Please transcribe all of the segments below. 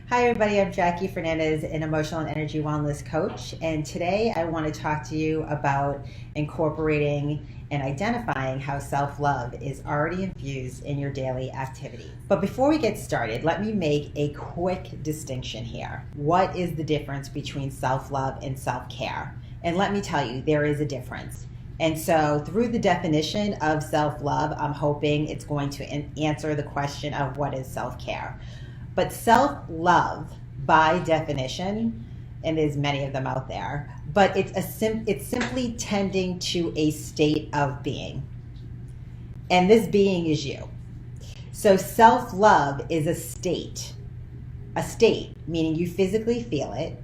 Hi, everybody. I'm Jackie Fernandez, an emotional and energy wellness coach. And today I want to talk to you about incorporating and identifying how self love is already infused in your daily activity. But before we get started, let me make a quick distinction here. What is the difference between self love and self care? And let me tell you, there is a difference. And so, through the definition of self love, I'm hoping it's going to answer the question of what is self care. But self-love, by definition, and there's many of them out there, but it's simply tending to a state of being. And this being is you. So self-love is a state meaning you physically feel it,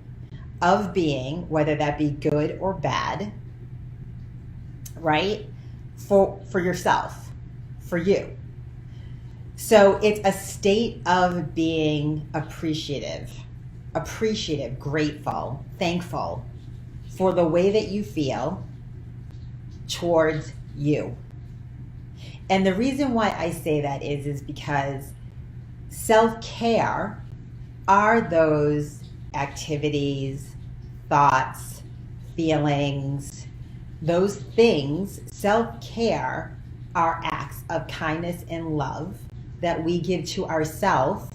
of being, whether that be good or bad, right? For yourself, for you. So it's a state of being appreciative, grateful, thankful for the way that you feel towards you. And the reason why I say that is because self-care are those activities, thoughts, feelings, those things. Self-care are acts of kindness and love that we give to ourselves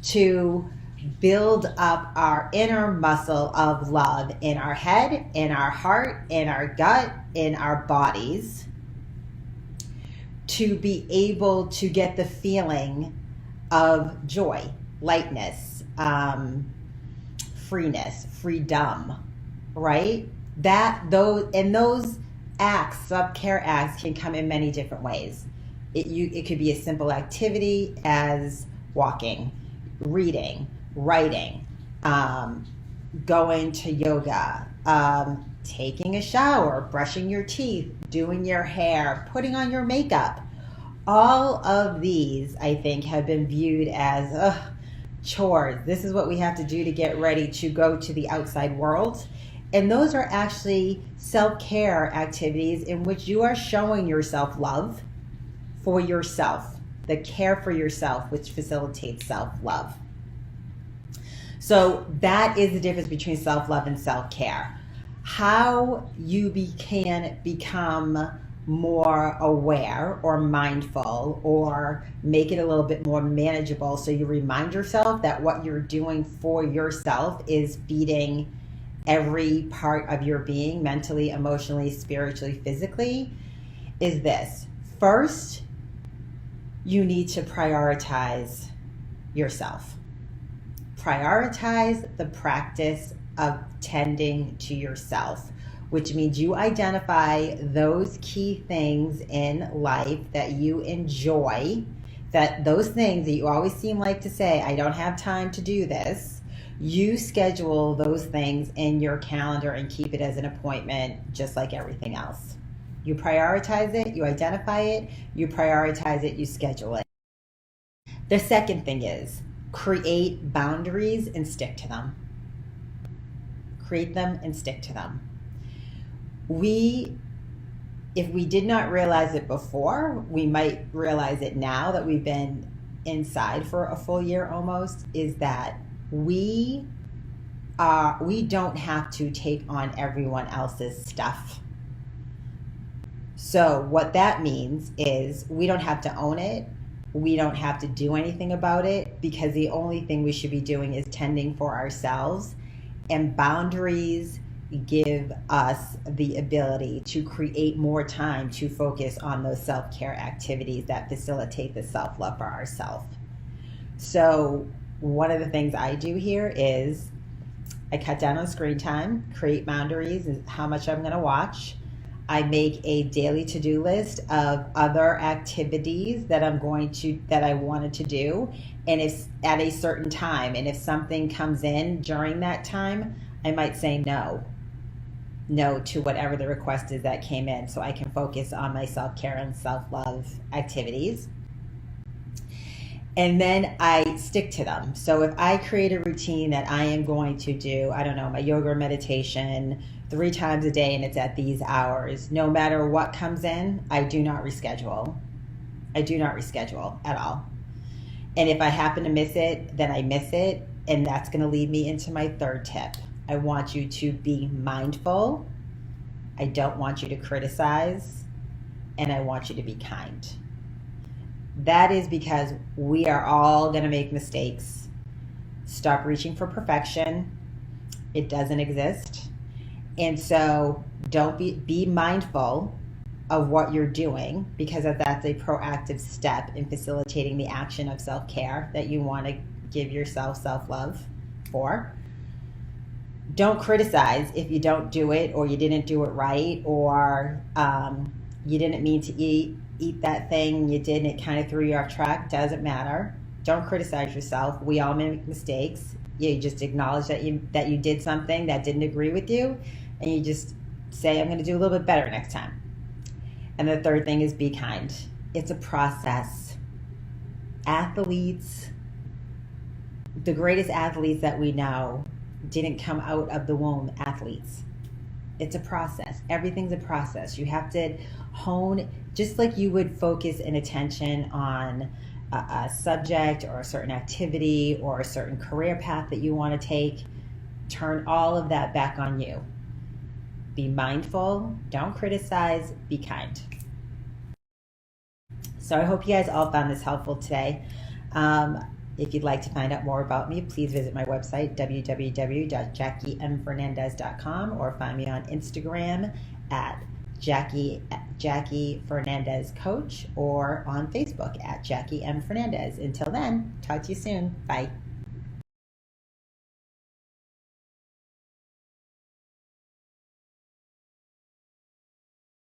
to build up our inner muscle of love in our head, in our heart, in our gut, in our bodies, to be able to get the feeling of joy, lightness, freeness, freedom, right? Those acts, self-care acts, can come in many different ways. It could be a simple activity as walking, reading, writing, going to yoga, taking a shower, brushing your teeth, doing your hair, putting on your makeup. All of these, I think, have been viewed as chores. This is what we have to do to get ready to go to the outside world. And those are actually self-care activities in which you are showing yourself love for yourself, the care for yourself, which facilitates self-love. So that is the difference between self-love and self-care. How you can become more aware or mindful or make it a little bit more manageable, so you remind yourself that what you're doing for yourself is feeding every part of your being, mentally, emotionally, spiritually, physically, is this. First, you need to prioritize yourself. Prioritize the practice of tending to yourself, which means you identify those key things in life that you enjoy, that those things that you always seem like to say, I don't have time to do this. You schedule those things in your calendar and keep it as an appointment, just like everything else. You prioritize it, you identify it, you prioritize it, you schedule it. The second thing is create boundaries and stick to them. Create them and stick to them. If we did not realize it before, we might realize it now that we've been inside for a full year almost, is that we don't have to take on everyone else's stuff. So what that means is we don't have to own it. We don't have to do anything about it, because the only thing we should be doing is tending for ourselves. And boundaries give us the ability to create more time to focus on those self-care activities that facilitate the self-love for ourselves. So one of the things I do here is I cut down on screen time, create boundaries and how much I'm going to watch. I make a daily to-do list of other activities that I wanted to do, and if at a certain time, and if something comes in during that time, I might say no to whatever the request is that came in, so I can focus on my self-care and self-love activities. And then I stick to them. So if I create a routine that I am going to do, I don't know, my yoga or meditation 3 times a day, and it's at these hours, no matter what comes in, I do not reschedule. I do not reschedule at all. And if I happen to miss it, then I miss it. And that's going to lead me into my third tip. I want you to be mindful. I don't want you to criticize. And I want you to be kind. That is because we are all going to make mistakes. Stop reaching for perfection. It doesn't exist. And so don't be mindful of what you're doing, because that's a proactive step in facilitating the action of self-care that you want to give yourself self-love for. Don't criticize if you don't do it, or you didn't do it right, or you didn't mean to eat that thing, you did, and it kind of threw you off track. Doesn't matter. Don't criticize yourself. We all make mistakes. You just acknowledge that you did something that didn't agree with you, and you just say, I'm going to do a little bit better next time. And the third thing is be kind. It's a process. Athletes, the greatest athletes that we know, didn't come out of the womb athletes. It's a process. Everything's a process. You have to hone, just like you would focus an attention on a subject or a certain activity or a certain career path that you want to take. Turn all of that back on you. Be mindful, don't criticize, be kind. So I hope you guys all found this helpful today. If you'd like to find out more about me, please visit my website, www.jackiemfernandez.com, or find me on Instagram at Jackie Fernandez Coach, or on Facebook at Jackie M. Fernandez. Until then, talk to you soon. Bye.